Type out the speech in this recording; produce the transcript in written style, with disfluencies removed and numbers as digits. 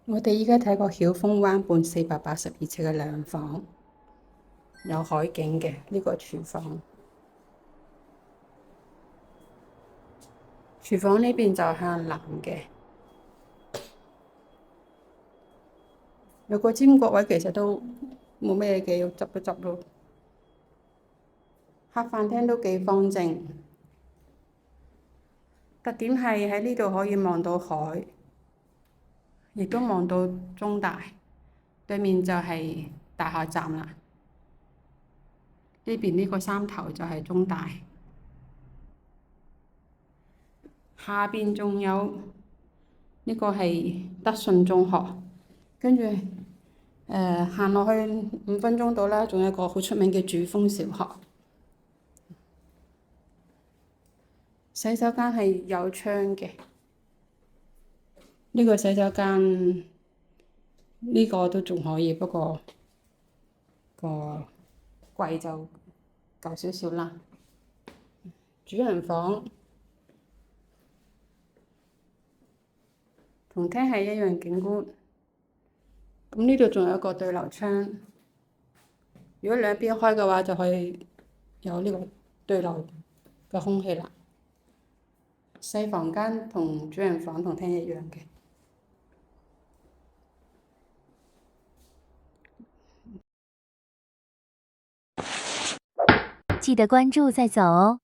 我哋依家睇過曉峰灣畔482尺嘅兩房，有海景嘅呢個廚房。廚房呢邊就向南嘅，有個尖角位，其實都冇咩嘅，要執一執咯。客飯廳都幾方正，特點係喺呢度可以望到海，亦都望到中大，對面就係大學站啦。呢邊呢個山頭就係中大，下邊仲有呢個係德信中學，跟住行落去5分鐘到啦，仲有一個好出名嘅主峰小學。洗手間係有窗嘅，呢個洗手間呢個都仲可以，不過個櫃就舊少少啦。主人房同廳係一樣景觀，咁呢度仲有一個對流窗，如果兩邊開嘅話，就可以有呢個對流嘅空氣啦。細房間同主人房同廳一樣嘅。記得關注再走哦。